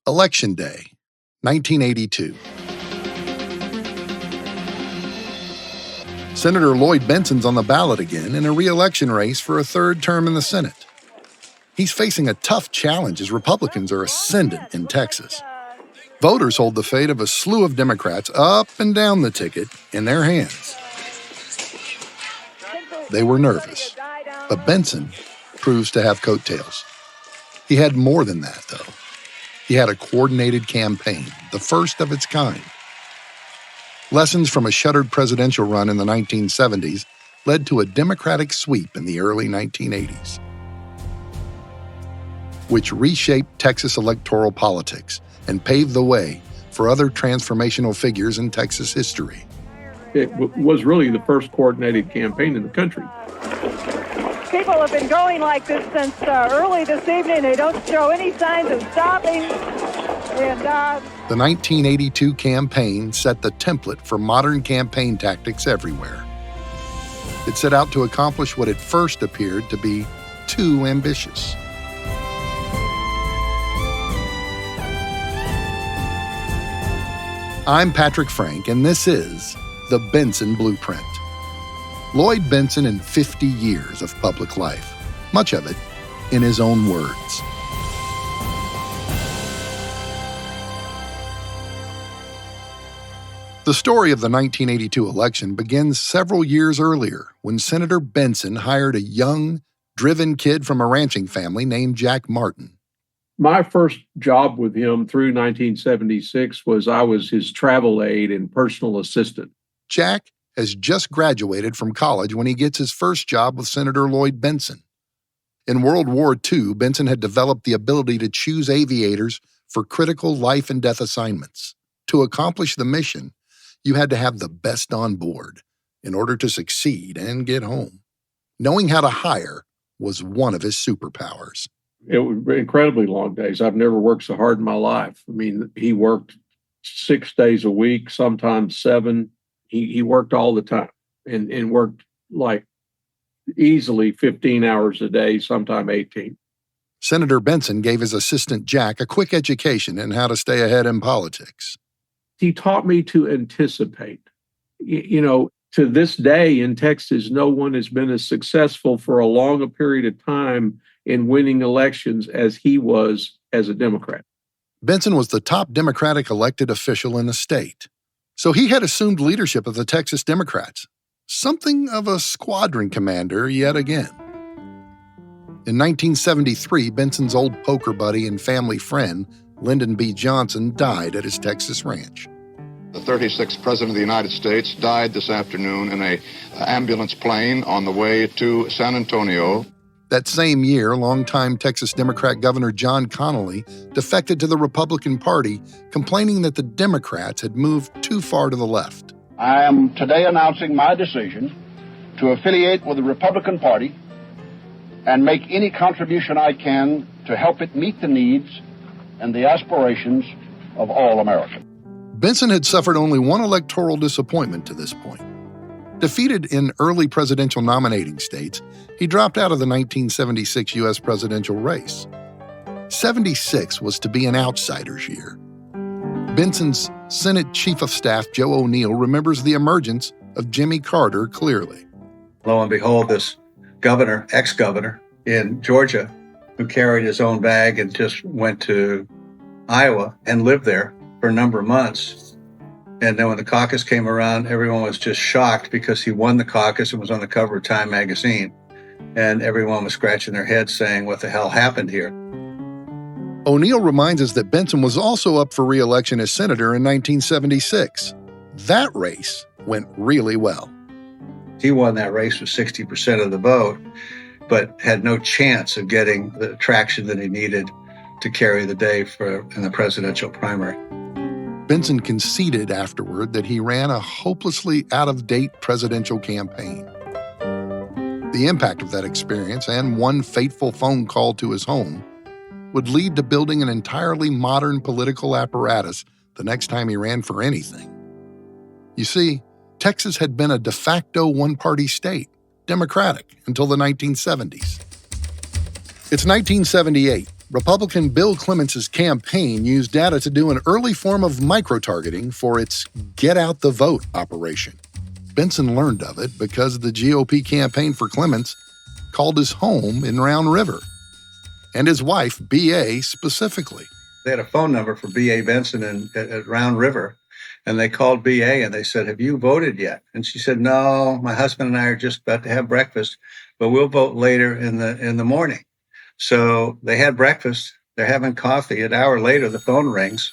Election Day, 1982. Senator Lloyd Bentsen's on the ballot again in a re-election race for a third term in the Senate. He's facing a tough challenge as Republicans are ascendant in Texas. Voters hold the fate of a slew of Democrats up and down the ticket in their hands. They were nervous, but Bentsen proves to have coattails. He had more than that, though. He had a coordinated campaign, the first of its kind. Lessons from a shuttered presidential run in the 1970s led to a Democratic sweep in the early 1980s, which reshaped Texas electoral politics and paved the way for other transformational figures in Texas history. It was really the first coordinated campaign in the country. People have been going like this since early this evening. They don't show any signs of stopping. The 1982 campaign set the template for modern campaign tactics everywhere. It set out to accomplish what at first appeared to be too ambitious. I'm Patrick Frank, and this is The Bentsen Blueprint. Lloyd Bentsen in 50 years of public life, much of it in his own words. The story of the 1982 election begins several years earlier when Senator Bentsen hired a young, driven kid from a ranching family named Jack Martin. My first job with him through 1976 was I was his travel aide and personal assistant. Jack has just graduated from college when he gets his first job with Senator Lloyd Bentsen. In World War II, Bentsen had developed the ability to choose aviators for critical life and death assignments. To accomplish the mission, you had to have the best on board in order to succeed and get home. Knowing how to hire was one of his superpowers. It was incredibly long days. I've never worked so hard in my life. I mean, he worked 6 days a week, sometimes 7. He worked all the time and worked like easily 15 hours a day, sometime 18. Senator Bentsen gave his assistant Jack a quick education in how to stay ahead in politics. He taught me to anticipate. You know, to this day in Texas, no one has been as successful for a long period of time in winning elections as he was as a Democrat. Bentsen was the top Democratic elected official in the state, so he had assumed leadership of the Texas Democrats, something of a squadron commander yet again. In 1973, Bentsen's old poker buddy and family friend, Lyndon B. Johnson, died at his Texas ranch. The 36th President of the United States died this afternoon in an ambulance plane on the way to San Antonio. That same year, longtime Texas Democrat Governor John Connally defected to the Republican Party, complaining that the Democrats had moved too far to the left. I am today announcing my decision to affiliate with the Republican Party and make any contribution I can to help it meet the needs and the aspirations of all Americans. Bentsen had suffered only one electoral disappointment to this point. Defeated in early presidential nominating states, he dropped out of the 1976 U.S. presidential race. 76 was to be an outsider's year. Bentsen's Senate Chief of Staff, Joe O'Neill, remembers the emergence of Jimmy Carter clearly. Lo and behold, this ex-governor in Georgia, who carried his own bag and just went to Iowa and lived there for a number of months. And then when the caucus came around, everyone was just shocked because he won the caucus and was on the cover of Time magazine. And everyone was scratching their heads saying, what the hell happened here? O'Neill reminds us that Bentsen was also up for re-election as senator in 1976. That race went really well. He won that race with 60% of the vote, but had no chance of getting the traction that he needed to carry the day in the presidential primary. Bentsen conceded afterward that he ran a hopelessly out-of-date presidential campaign. The impact of that experience and one fateful phone call to his home would lead to building an entirely modern political apparatus the next time he ran for anything. You see, Texas had been a de facto one-party state, Democratic, until the 1970s. It's 1978, Republican Bill Clements' campaign used data to do an early form of micro-targeting for its Get Out the Vote operation. Bentsen learned of it because the GOP campaign for Clements called his home in Round River, and his wife, B.A., specifically. They had a phone number for B.A. Bentsen at Round River, and they called B.A. and they said, "Have you voted yet?" And she said, "No, my husband and I are just about to have breakfast, but we'll vote later in the morning." So they had breakfast, they're having coffee. An hour later, the phone rings,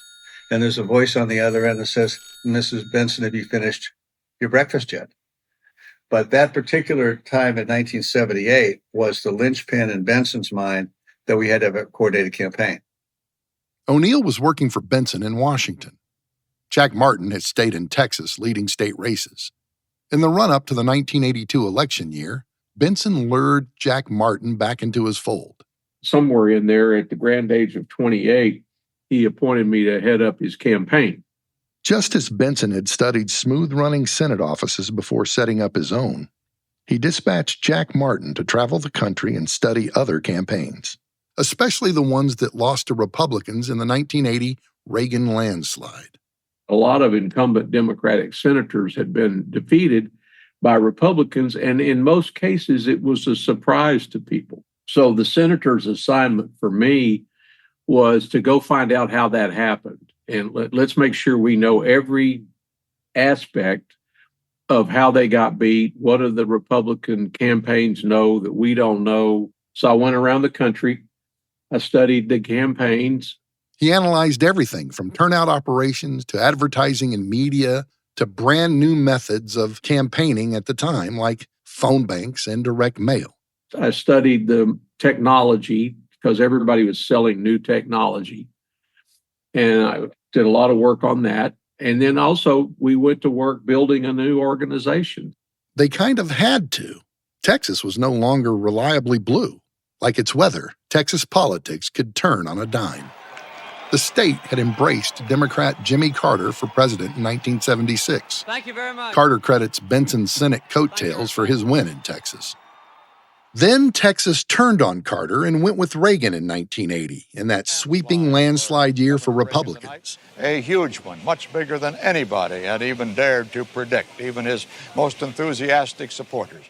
and there's a voice on the other end that says, "Mrs. Bentsen, have you finished your breakfast yet?" But that particular time in 1978 was the linchpin in Bentsen's mind that we had to have a coordinated campaign. O'Neill was working for Bentsen in Washington. Jack Martin had stayed in Texas leading state races. In the run-up to the 1982 election year, Bentsen lured Jack Martin back into his fold. Somewhere in there, at the grand age of 28, he appointed me to head up his campaign. Just as Bentsen had studied smooth-running Senate offices before setting up his own, he dispatched Jack Martin to travel the country and study other campaigns, especially the ones that lost to Republicans in the 1980 Reagan landslide. A lot of incumbent Democratic senators had been defeated by Republicans, and in most cases, it was a surprise to people. So the senator's assignment for me was to go find out how that happened. And let's make sure we know every aspect of how they got beat. What do the Republican campaigns know that we don't know? So I went around the country. I studied the campaigns. He analyzed everything from turnout operations to advertising and media to brand new methods of campaigning at the time, like phone banks and direct mail. I studied the technology because everybody was selling new technology. And I did a lot of work on that. And then also we went to work building a new organization. They kind of had to. Texas was no longer reliably blue. Like its weather, Texas politics could turn on a dime. The state had embraced Democrat Jimmy Carter for president in 1976. Thank you very much. Carter credits Bentsen's Senate coattails for his win in Texas. Then Texas turned on Carter and went with Reagan in 1980, in that sweeping landslide year for Republicans. A huge one, much bigger than anybody had even dared to predict, even his most enthusiastic supporters.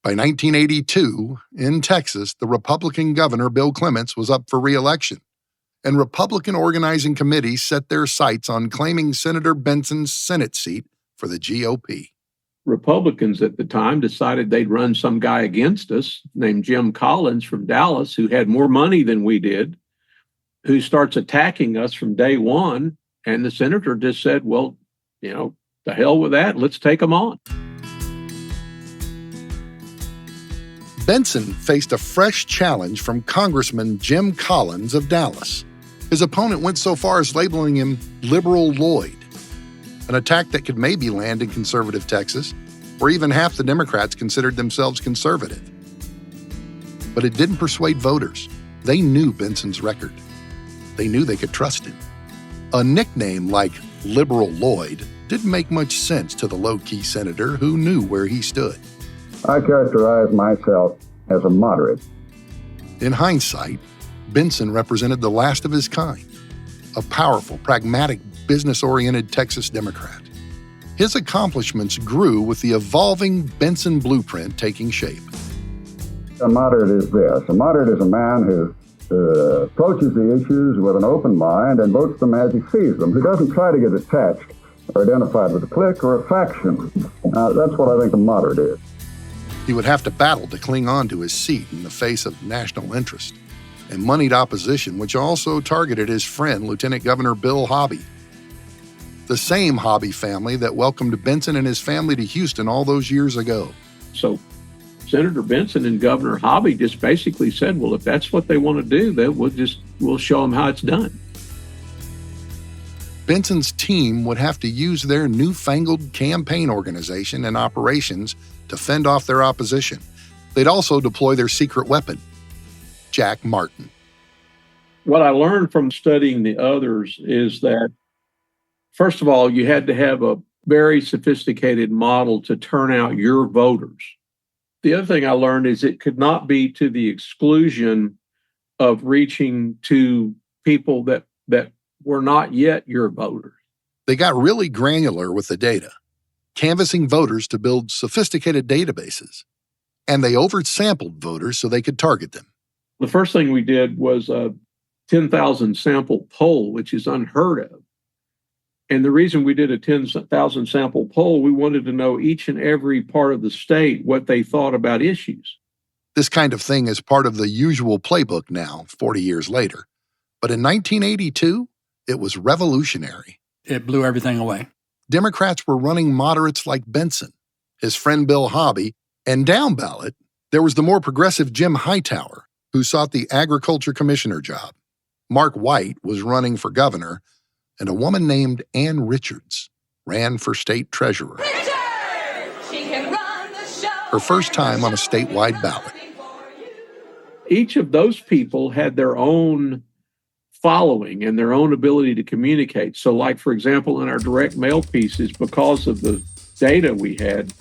By 1982, in Texas, the Republican governor, Bill Clements, was up for re-election, and Republican organizing committees set their sights on claiming Senator Bentsen's Senate seat for the GOP. Republicans at the time decided they'd run some guy against us named Jim Collins from Dallas, who had more money than we did, who starts attacking us from day one. And the senator just said, well, the hell with that. Let's take them on. Bentsen faced a fresh challenge from Congressman Jim Collins of Dallas. His opponent went so far as labeling him Liberal Lloyd, an attack that could maybe land in conservative Texas, where even half the Democrats considered themselves conservative. But it didn't persuade voters. They knew Bentsen's record. They knew they could trust him. A nickname like Liberal Lloyd didn't make much sense to the low-key senator who knew where he stood. I characterize myself as a moderate. In hindsight, Bentsen represented the last of his kind, a powerful, pragmatic, business-oriented Texas Democrat. His accomplishments grew with the evolving Bentsen blueprint taking shape. A moderate is this. A moderate is a man who approaches the issues with an open mind and votes them as he sees them, who doesn't try to get attached or identified with a clique or a faction. That's what I think a moderate is. He would have to battle to cling on to his seat in the face of national interest and moneyed opposition, which also targeted his friend, Lieutenant Governor Bill Hobby. The same Hobby family that welcomed Bentsen and his family to Houston all those years ago. So Senator Bentsen and Governor Hobby just basically said, well, if that's what they want to do, then we'll show them how it's done. Bentsen's team would have to use their newfangled campaign organization and operations to fend off their opposition. They'd also deploy their secret weapon, Jack Martin. What I learned from studying the others is that, first of all, you had to have a very sophisticated model to turn out your voters. The other thing I learned is it could not be to the exclusion of reaching to people that were not yet your voters. They got really granular with the data, canvassing voters to build sophisticated databases, and they oversampled voters so they could target them. The first thing we did was a 10,000 sample poll, which is unheard of. And the reason we did a 10,000 sample poll, we wanted to know each and every part of the state what they thought about issues. This kind of thing is part of the usual playbook now, 40 years later. But in 1982, it was revolutionary. It blew everything away. Democrats were running moderates like Bentsen, his friend Bill Hobby, and down ballot, there was the more progressive Jim Hightower, who sought the agriculture commissioner job. Mark White was running for governor, and a woman named Ann Richards ran for state treasurer. Her first time on a statewide ballot. Each of those people had their own following and their own ability to communicate. So like, for example, in our direct mail pieces, because of the data we had,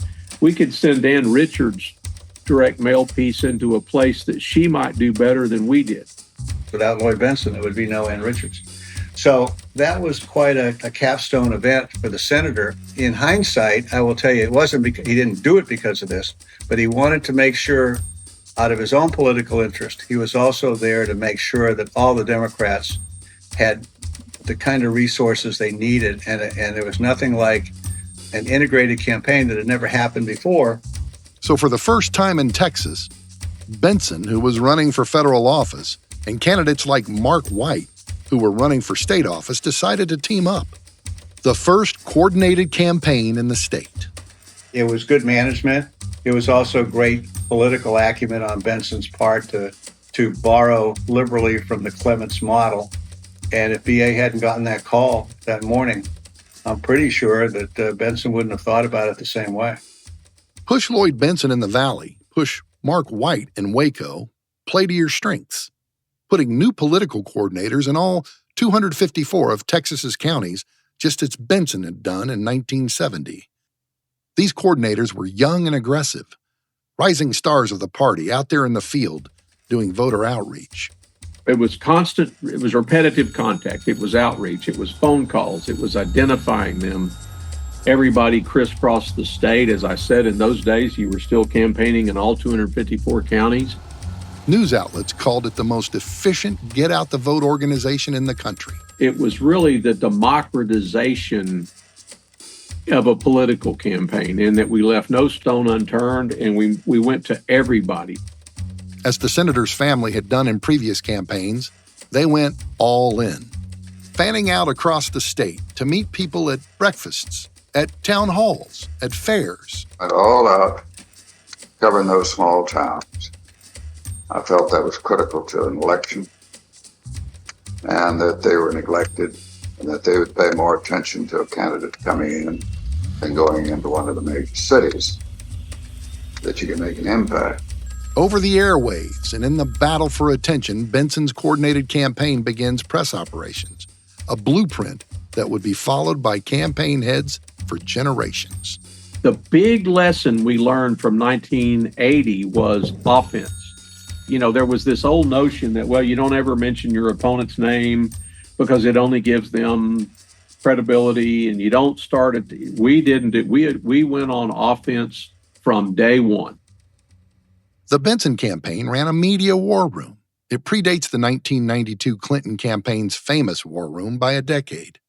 we could send Ann Richards' direct mail piece into a place that she might do better than we did. Without Lloyd Bentsen, there would be no Ann Richards. So that was quite a capstone event for the senator. In hindsight, I will tell you, it wasn't because he didn't do it because of this, but he wanted to make sure, out of his own political interest, he was also there to make sure that all the Democrats had the kind of resources they needed. And there was nothing like an integrated campaign that had never happened before. So for the first time in Texas, Bentsen, who was running for federal office, and candidates like Mark White, who were running for state office, decided to team up. The first coordinated campaign in the state. It was good management. It was also great political acumen on Bentsen's part to borrow liberally from the Clements model. And if BA hadn't gotten that call that morning, I'm pretty sure that Bentsen wouldn't have thought about it the same way. Push Lloyd Bentsen in the Valley, push Mark White in Waco, play to your strengths. Putting new political coordinators in all 254 of Texas's counties, just as Bentsen had done in 1970. These coordinators were young and aggressive, rising stars of the party out there in the field doing voter outreach. It was constant, it was repetitive contact, it was outreach, it was phone calls, it was identifying them. Everybody crisscrossed the state. As I said, in those days, you were still campaigning in all 254 counties. News outlets called it the most efficient get-out-the-vote organization in the country. It was really the democratization of a political campaign, in that we left no stone unturned and we went to everybody. As the senator's family had done in previous campaigns, they went all in, fanning out across the state to meet people at breakfasts, at town halls, at fairs. Went all out, covering those small towns. I felt that was critical to an election, and that they were neglected, and that they would pay more attention to a candidate coming in and going into one of the major cities, that you can make an impact. Over the airwaves and in the battle for attention, Bentsen's coordinated campaign begins press operations, a blueprint that would be followed by campaign heads for generations. The big lesson we learned from 1980 was offense. You know, there was this old notion that, well, you don't ever mention your opponent's name because it only gives them credibility, and you don't start it. We didn't. We went on offense from day one. The Bentsen campaign ran a media war room. It predates the 1992 Clinton campaign's famous war room by a decade.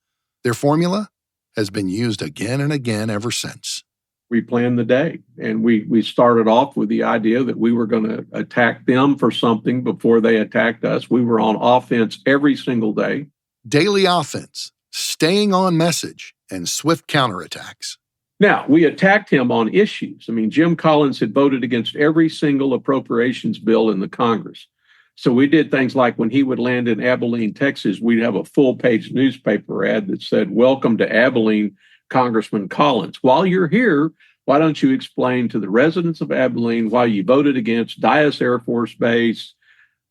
Their formula has been used again and again ever since. We planned the day, and we started off with the idea that we were going to attack them for something before they attacked us. We were on offense every single day. Daily offense, staying on message, and swift counterattacks. Now, we attacked him on issues. I mean, Jim Collins had voted against every single appropriations bill in the Congress. So we did things like, when he would land in Abilene, Texas, we'd have a full-page newspaper ad that said, "Welcome to Abilene, Congressman Collins. While you're here, why don't you explain to the residents of Abilene why you voted against Dyess Air Force Base,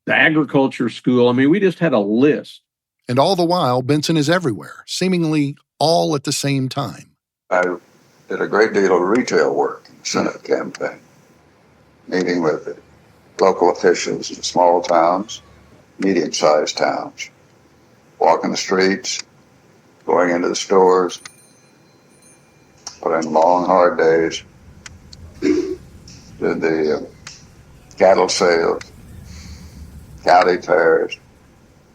the agriculture school?" I mean, we just had a list. And all the while, Bentsen is everywhere, seemingly all at the same time. I did a great deal of retail work in the Senate campaign, meeting with local officials in small towns, medium-sized towns. Walking the streets, going into the stores, put in long, hard days, did the cattle sales, county fairs,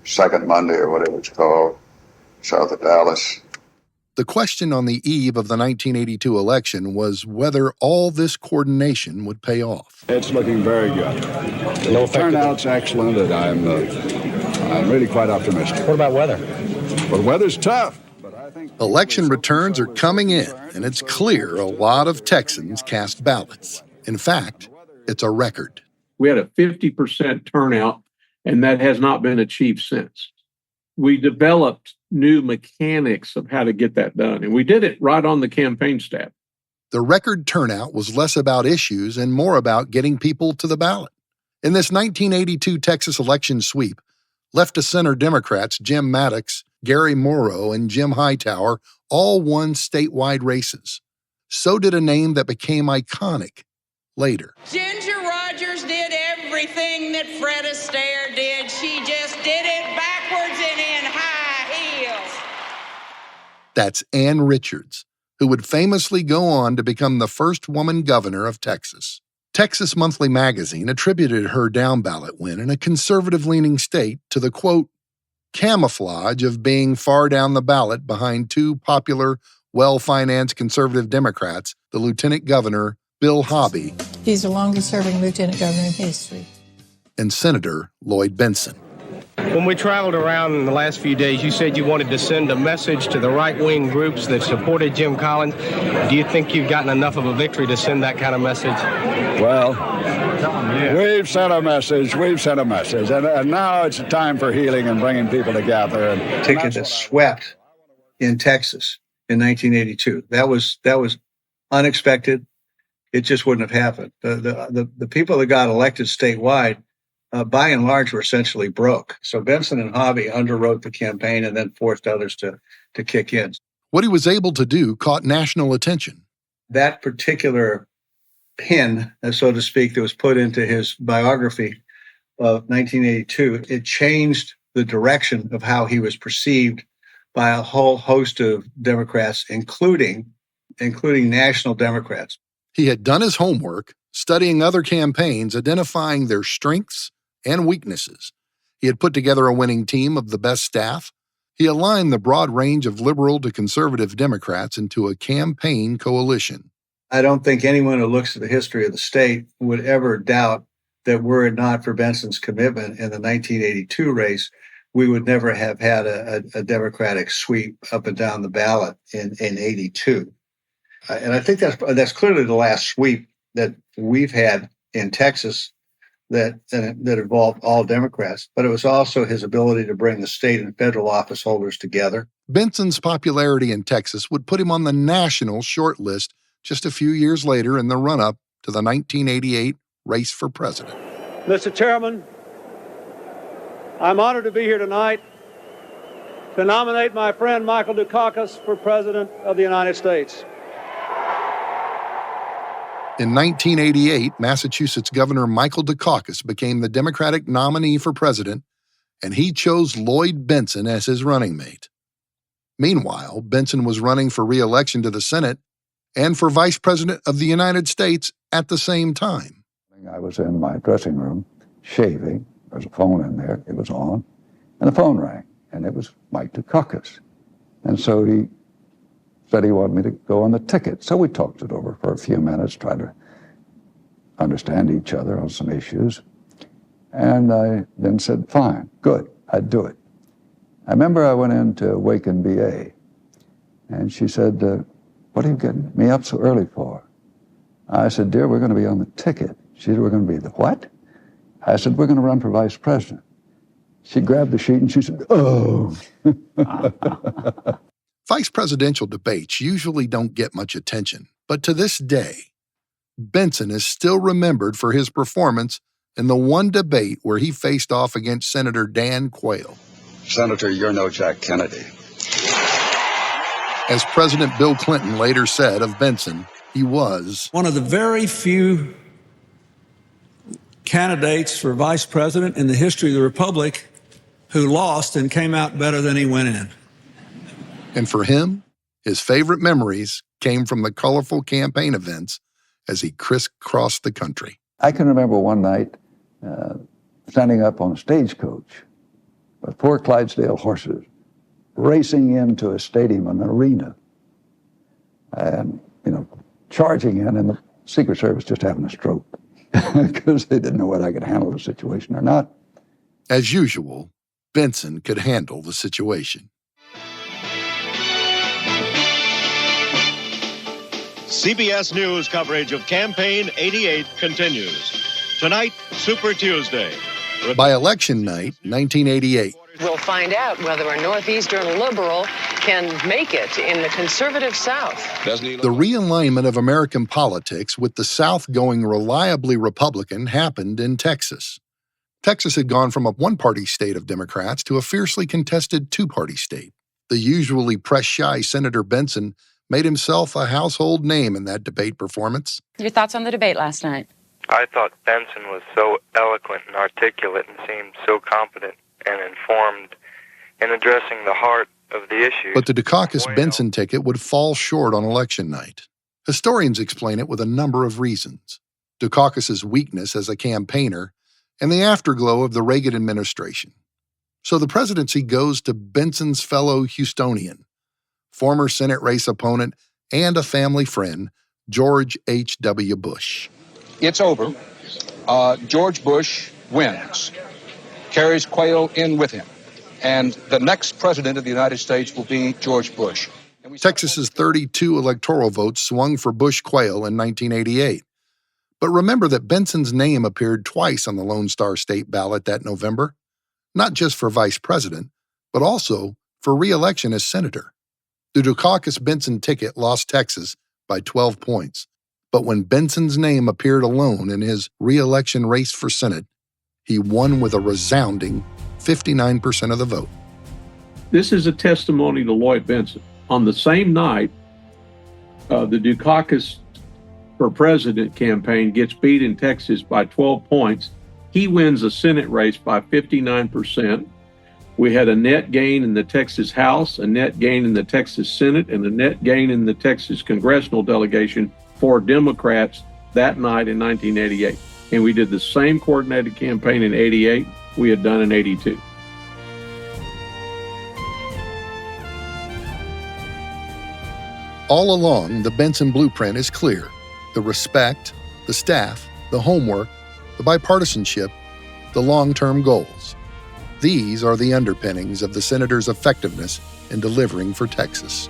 second Monday or whatever it's called, south of Dallas. The question on the eve of the 1982 election was whether all this coordination would pay off. It's looking very good. The turnout's excellent, and I'm really quite optimistic. What about weather? Well, the weather's tough. Election returns are coming in, and it's clear a lot of Texans cast ballots. In fact, it's a record. We had a 50% turnout, and that has not been achieved since. We developed new mechanics of how to get that done, and we did it right on the campaign staff. The record turnout was less about issues and more about getting people to the ballot. In this 1982 Texas election sweep, left-to-center Democrats Jim Maddox, Gary Morrow, and Jim Hightower all won statewide races. So did a name that became iconic later. Ginger Rogers did everything that Fred Astaire did. She just did it backwards and in high heels. That's Ann Richards, who would famously go on to become the first woman governor of Texas. Texas Monthly magazine attributed her down-ballot win in a conservative-leaning state to the, quote, camouflage of being far down the ballot behind two popular, well-financed conservative Democrats, the Lieutenant Governor Bill Hobby. He's the longest-serving lieutenant governor in history. And Senator Lloyd Bentsen. When we traveled around in the last few days, you said you wanted to send a message to the right-wing groups that supported Jim Collins. Do you think you've gotten enough of a victory to send that kind of message? Well, we've sent a message, and now it's a time for healing and bringing people together. And Ticket that swept in Texas in 1982. That was unexpected. It just wouldn't have happened. The people that got elected statewide, by and large, were essentially broke. So Bentsen and Hobby underwrote the campaign and then forced others to kick in. What he was able to do caught national attention. That particular pin, so to speak, that was put into his biography of 1982, it changed the direction of how he was perceived by a whole host of Democrats, including national Democrats. He had done his homework, studying other campaigns, identifying their strengths and weaknesses. He had put together a winning team of the best staff. He aligned the broad range of liberal to conservative Democrats into a campaign coalition. I don't think anyone who looks at the history of the state would ever doubt that were it not for Bentsen's commitment in the 1982 race, we would never have had a Democratic sweep up and down the ballot in 82. And I think that's clearly the last sweep that we've had in Texas that involved all Democrats, but it was also his ability to bring the state and federal office holders together. Bentsen's popularity in Texas would put him on the national short list just a few years later in the run-up to the 1988 race for president. Mr. Chairman, I'm honored to be here tonight to nominate my friend Michael Dukakis for President of the United States. In 1988, Massachusetts Governor Michael Dukakis became the Democratic nominee for president, and he chose Lloyd Bentsen as his running mate. Meanwhile, Bentsen was running for re-election to the Senate and for Vice President of the United States at the same time. I was in my dressing room shaving. There was a phone in there. It was on, and the phone rang, and it was Mike Dukakis. And so he said he wanted me to go on the ticket. So we talked it over for a few minutes, tried to understand each other on some issues. And I then said, fine, good, I'd do it. I remember I went into Waken, VA, and she said, what are you getting me up so early for? I said, dear, we're going to be on the ticket. She said, we're going to be the what? I said, we're going to run for vice president. She grabbed the sheet and she said, oh. Vice presidential debates usually don't get much attention, but to this day, Bentsen is still remembered for his performance in the one debate where he faced off against Senator Dan Quayle. Senator, you're no Jack Kennedy. As President Bill Clinton later said of Bentsen, he was one of the very few candidates for vice president in the history of the republic who lost and came out better than he went in. And for him, his favorite memories came from the colorful campaign events as he crisscrossed the country. I can remember one night standing up on a stagecoach with 4 Clydesdale horses racing into a stadium, an arena, and, charging in, and the Secret Service just having a stroke because they didn't know whether I could handle the situation or not. As usual, Bentsen could handle the situation. CBS News coverage of Campaign 88 continues. Tonight, Super Tuesday. By election night, 1988, we'll find out whether a Northeastern liberal can make it in the conservative South. The realignment of American politics with the South going reliably Republican happened in Texas. Texas had gone from a one-party state of Democrats to a fiercely contested two-party state. The usually press-shy Senator Bentsen made himself a household name in that debate performance. Your thoughts on the debate last night? I thought Bentsen was so eloquent and articulate and seemed so competent and informed in addressing the heart of the issue. But the Dukakis Bentsen ticket would fall short on election night. Historians explain it with a number of reasons. Dukakis' weakness as a campaigner and the afterglow of the Reagan administration. So the presidency goes to Bentsen's fellow Houstonian, former Senate race opponent and a family friend, George H.W. Bush. It's over. George Bush wins, carries Quayle in with him, and the next president of the United States will be George Bush. Texas's 32 electoral votes swung for Bush-Quayle in 1988. But remember that Bentsen's name appeared twice on the Lone Star State ballot that November, not just for vice president, but also for re-election as senator. The Dukakis-Bentsen ticket lost Texas by 12 points. But when Bentsen's name appeared alone in his re-election race for Senate, he won with a resounding 59% of the vote. This is a testimony to Lloyd Bentsen. On the same night, the Dukakis for president campaign gets beat in Texas by 12 points. He wins a Senate race by 59%. We had a net gain in the Texas House, a net gain in the Texas Senate, and a net gain in the Texas congressional delegation for Democrats that night in 1988. And we did the same coordinated campaign in 88 we had done in 82. All along, the Bentsen blueprint is clear. The respect, the staff, the homework, the bipartisanship, the long-term goals. These are the underpinnings of the senator's effectiveness in delivering for Texas.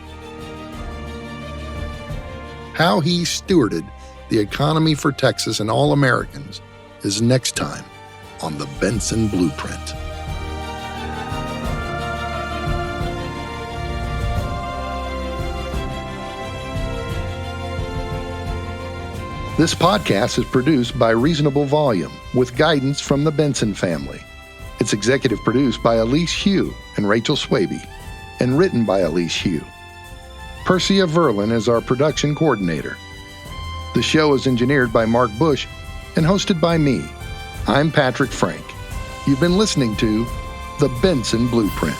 How he stewarded the economy for Texas and all Americans is next time on the Bentsen Blueprint. This podcast is produced by Reasonable Volume with guidance from the Bentsen family. It's executive produced by Elise Hugh and Rachel Swaby and written by Elise Hugh. Percia Verlin is our production coordinator. The show is engineered by Mark Bush and hosted by me. I'm Patrick Frank. You've been listening to The Bentsen Blueprint.